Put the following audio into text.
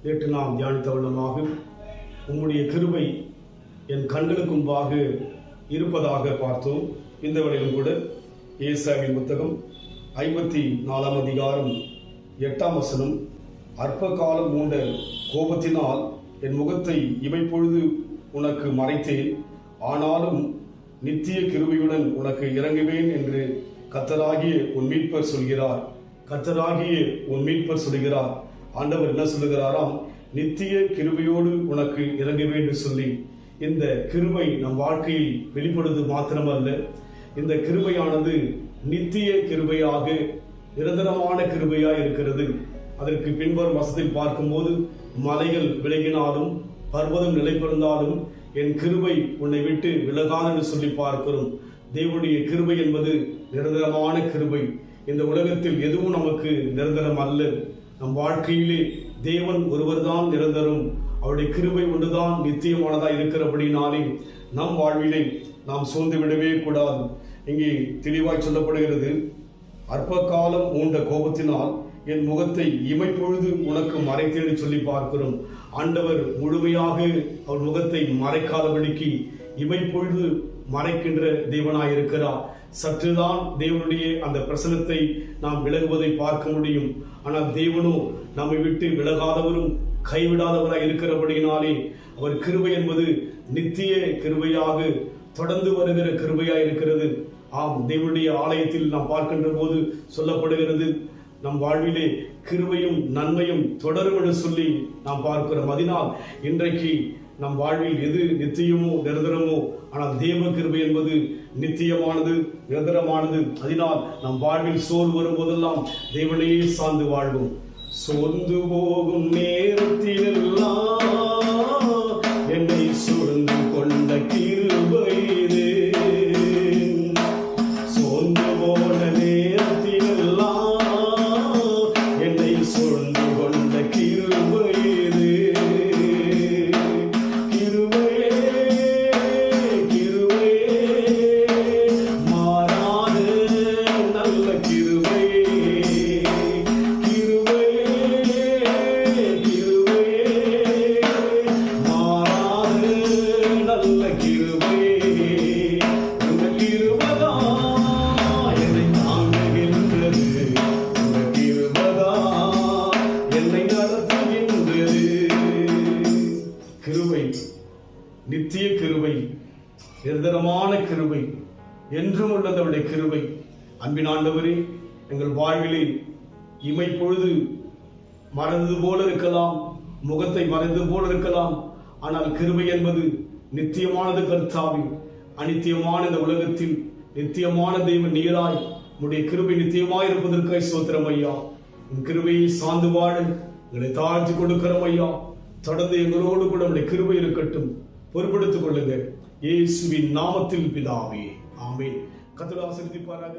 நேற்று நாம் தியானித்த வண்ணமாக உம்முடைய கிருபை என் கண்களுக்கு முன்பாக இருப்பதாக பார்த்தோம். இந்த வேளையிலும் கூட ஏசாயாவின் புத்தகம் 54 அதிகாரம் 8 வசனம், அற்ப காலம் மூண்ட கோபத்தினால் என் முகத்தை இமைப்பொழுது உனக்கு மறைத்தேன், ஆனாலும் நித்திய கிருபையுடன் உனக்கு இறங்குவேன் என்று கர்த்தராகிய உன் மீட்பர் சொல்கிறார். கர்த்தராகிய உன் மீட்பர் சொல்கிறார். ஆண்டவர் என்ன சொல்லுகிறாராம்? நித்திய கிருபையோடு உனக்கு இறங்குவேன் என்று சொல்லி. இந்த கிருபை நம் வாழ்க்கையில் வெளிப்படுவது மாத்திரமல்ல, இந்த கிருபையானது நித்திய கிருபையாக நிரந்தரமான கிருபையாக இருக்கிறது. அதற்கு பின்வரும் வசனத்தில் பார்க்கும்போது, மலைகள் விலகினாலும் பர்வதம் நிலைபெறுந்தாலும் என் கிருபை உன்னை விட்டு விலகாது என்று சொல்லி பார்க்கிறோம். தேவனுடைய கிருபை என்பது நிரந்தரமான கிருபை. இந்த உலகத்தில் எதுவும் நமக்கு நிரந்தரம் அல்ல. நம் வாழ்க்கையிலே தேவன் ஒருவர் தான் நிரந்தரம். அவருடைய கிருபை ஒன்றுதான் நித்தியமானதாக இருக்கிறபடினாலே நம் வாழ்விலே நாம் சோர்ந்து விடவே கூடாது. இங்கே தெளிவாய் சொல்லப்படுகிறது, அற்ப காலம் மூண்ட கோபத்தினால் என் முகத்தை இமைப்பொழுது உனக்கு மறைத்தேன் சொல்லி பார்க்கிறோம். ஆண்டவர் முழுமையாக அவர் முகத்தை மறைக்காதபடிக்கு இமைப்பொழுது மறைக்கின்ற தேவனாயிருக்கிறார். சற்றுதான் தேவனுடைய அந்த பிரசனத்தை நாம் விலகுவதை பார்க்க முடியும். ஆனால் தேவனோ நம்மை விட்டு விலகாதவரும் கைவிடாதவராய் இருக்கிறபடியினாலே அவர் கிருபை என்பது நித்திய கிருபையாக தொடர்ந்து வருகிற கிருபையாக இருக்கிறது. ஆம், தேவனுடைய ஆலயத்தில் நாம் பார்க்கின்ற போது சொல்லப்படுகிறது, நம் வாழ்விலே கிருபையும் நன்மையும் தொடரும் என்று சொல்லி நாம் பார்க்கிறோம். அதனால் இன்றைக்கு நம் வாழ்வில் எது நித்தியமோ நிரந்தரமோ, ஆனால் தேவ கிருபை என்பது நித்தியமானது, நிரந்தரமானது. அதனால் நம் வாழ்வில் சோர்வு வரும்போதெல்லாம் தேவனையே சார்ந்து வாழ்வோம். சோர்ந்து போகும் நேரத்திலெல்லாம் என்னை சூழ்ந்து கொண்ட கிருபை இது. சோர்ந்து போன நேரத்திலெல்லாம் என்னை சூழ்ந்து கொண்ட கிருபை இது. நித்திய கிருபை, நிரந்தரமான கிருபை, என்றும் உள்ளதவருடைய கிருபை. அன்பின் ஆண்டவரே, எங்கள் வாழ்விலே இமைப்பொழுது மறைந்தது போல இருக்கலாம், முகத்தை மறைந்தது போல இருக்கலாம். ஆனால் கிருபை என்பது நித்தியமானது. கர்த்தாவே, அநித்தியமான இந்த உலகத்தில் நித்தியமான தெய்வ நீராய் உடைய கிருபை நித்தியமாய் இருப்பதற்காக ஸ்தோத்திரம் ஐயா. உன் கிருபையை சார்ந்து வாழ எங்களை தாழ்த்தி கொடுக்கிறோம் ஐயா. தொடர்ந்து எங்களோடு கூட உடைய கிருபை இருக்கட்டும். பொறுப்படுத்திக் கொள்ளுங்க. இயேசுவின் நாமத்தில் பிதாவே, ஆமென். கர்த்தர் ஆசீர்வதிப்பாராக.